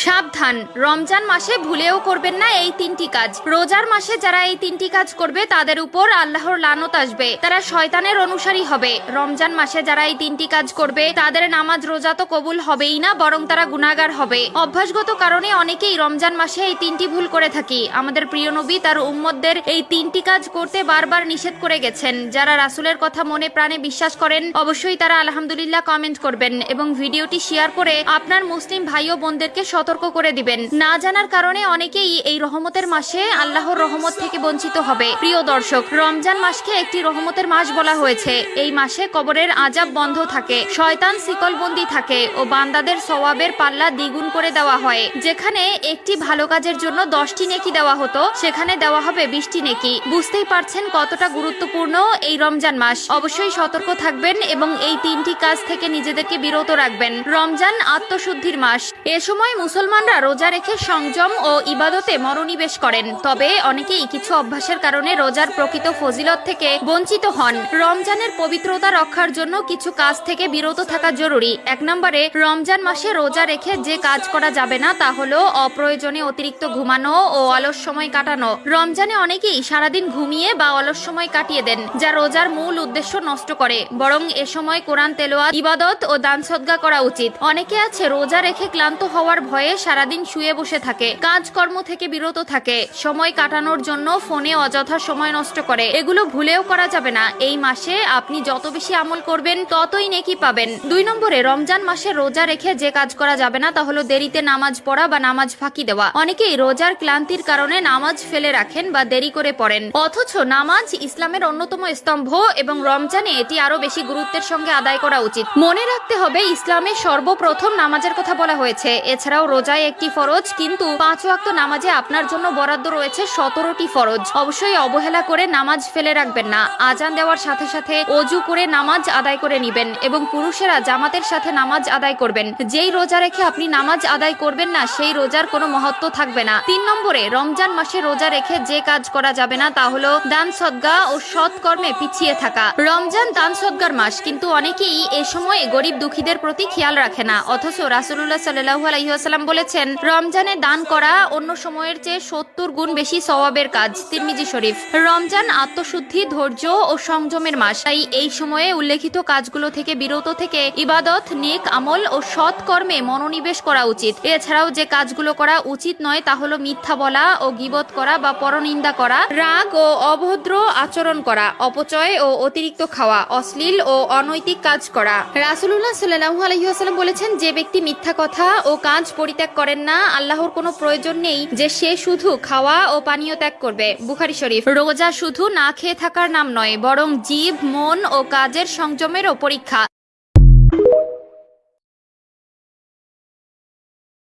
সাবধান, রমজান মাসে ভুলেও করবেন না এই তিনটি কাজ। রোজার মাসে যারা এই তিনটি কাজ করবে তাদের উপর আল্লাহর লানত আসবে, তারা শয়তানের অনুসারী হবে। রমজান মাসে যারা এই তিনটি কাজ করবে তাদের নামাজ রোজা তো কবুল হবেই না, বরং তারা গুনাহগার হবে। অভ্যাসগত কারণে অনেকেই রমজান মাসে এই তিনটি ভুল করে থাকি। আমাদের প্রিয় নবী তার উম্মতদের এই তিনটি কাজ করতে বারবার নিষেধ করে গেছেন। যারা রাসূলের কথা মনে প্রাণে বিশ্বাস করেন অবশ্যই তারা আলহামদুলিল্লাহ কমেন্ট করবেন এবং ভিডিওটি শেয়ার করে আপনার মুসলিম ভাই ও বোনদেরকে সতর্ক করে দিবেন। না জানার কারণে অনেকেই এই রহমতের মাসে আল্লাহর রহমত থেকে বঞ্চিত হবে। প্রিয় দর্শক, রমজান মাসকে একটি রহমতের মাস বলা হয়েছে। এই মাসে কবরের আযাব বন্ধ থাকে, শয়তান শিকলবন্দি থাকে ও বান্দাদের সওয়াবের পাল্লা দ্বিগুণ করে দেওয়া হয়। যেখানে একটি ভালো কাজের জন্য 10টি নেকি দেওয়া হতো, সেখানে দেওয়া হবে 20টি নেকি। বুঝতেই পারছেন কতটা গুরুত্বপূর্ণ এই রমজান মাস। অবশ্যই সতর্ক থাকবেন এবং এই তিনটি কাজ থেকে নিজেদেরকে বিরত রাখবেন। রমজান আত্মশুদ্ধির মাস। এ সময় মুসলমানরা রোজা রেখে সংযম ও ইবাদতে মনোনিবেশ করেন। তবে অনেকেই কিছু অভ্যাসের কারণে রোজার প্রকৃত ফজিলত থেকে বঞ্চিত হন। রমজানের পবিত্রতা রক্ষার জন্য কিছু কাজ থেকে বিরত থাকা জরুরি। 1 নম্বরে, রমজান মাসে রোজা রেখে যে কাজ করা যাবে না তা হলো অপ্রয়োজনে অতিরিক্ত ঘুমানো ও অলস সময় কাটানো। রমজানে অনেকেই সারাদিন ঘুমিয়ে বা অলস সময় কাটিয়ে দেন, যা রোজার মূল উদ্দেশ্য নষ্ট করে। বরং এ সময় কোরআন তেলাওয়াত, ইবাদত ও দান সদকা করা উচিত। অনেকে আছে রোজা রেখে ক্লান্ত হওয়ার ভয়ে সারাদিন শুয়ে বসে থাকে, কাজকর্ম থেকে বিরত থাকে, সময় কাটানোর জন্য ফোনে অযথা সময় নষ্ট করে। এগুলো ভুলেও করা যাবে না। এই মাসে আপনি যত বেশি আমল করবেন ততই নেকি পাবেন। 2 নম্বরে, রমজান মাসে রোজা রেখে যে কাজ করা যাবে না তা হলো দেরিতে নামাজ পড়া বা নামাজ ফাঁকি দেওয়া। অনেকেই রোজার ক্লান্তির কারণে নামাজ ফেলে রাখেন বা দেরি করে পড়েন, অথচ নামাজ ইসলামের অন্যতম স্তম্ভ এবং রমজানে এটি আরো বেশি গুরুত্বের সঙ্গে আদায় করা উচিত। মনে রাখতে হবে ইসলামে সর্বপ্রথম নামাজের কথা বলা হয়েছে। এছাড়াও রোজায় একটি ফরজ, কিন্তু 5 ওয়াক্ত নামাজে আপনার জন্য বরাদ্দ রয়েছে 17টি ফরজ। অবশ্যই অবহেলা করে নামাজ ফেলে রাখবেন না। আজান দেওয়ার সাথে সাথে ওযু করে নামাজ আদায় করে নেবেন এবং পুরুষেরা জামাতের সাথে নামাজ আদায় করবেন। যেই রোজা রেখে আপনি নামাজ আদায় করবেন না সেই রোজার কোনো মহত্ব থাকবে না। 3 নম্বরে, রমজান মাসে রোজা রেখে যে কাজ করা যাবে না তা হলো দান সদকা ও সৎ কর্মে পিছিয়ে থাকা। রমজান দান সদকার মাস, কিন্তু অনেকেই এ সময় গরিব দুঃখীদের প্রতি খেয়াল রাখে না। অথচ রাসূলুল্লাহ সাল্লাল্লাহু আলাইহি ওয়াসাল্লাম বলেছেন, রমজানে দান করা অন্য সময়ের চেয়ে 70 গুণ বেশি সওয়াবের কাজ। তিরমিজি শরীফ। রমজান আত্মশুদ্ধি, ধৈর্য ও সংযমের মাস। তাই এই সময়ে উল্লেখিত কাজগুলো থেকে বিরত থেকে ইবাদত, নেক আমল ও সৎ কর্মে মনোনিবেশ করা উচিত। এছাড়াও যে কাজগুলো করা উচিত নয় তা হলো মিথ্যা বলা ও গীবত করা বা পরনিন্দা করা, রাগ ও অভদ্র আচরণ করা, অপচয় ও অতিরিক্ত খাওয়া, অশ্লীল ও অনৈতিক কাজ করা। রাসূলুল্লাহ সাল্লাল্লাহু আলাইহি ওয়াসাল্লাম বলেছেন, যে ব্যক্তি মিথ্যা কথা ও কাজ পরিত্যাগ করেন না, আল্লাহর কোনো প্রয়োজন নেই যে সে শুধু খাওয়া ও পানীয় ত্যাগ করবে। বুখারী শরীফ। রোজা শুধু না খেয়ে থাকার নাম নয়, বরং জিভ, মন ও কাজের সংযমেরও পরীক্ষা।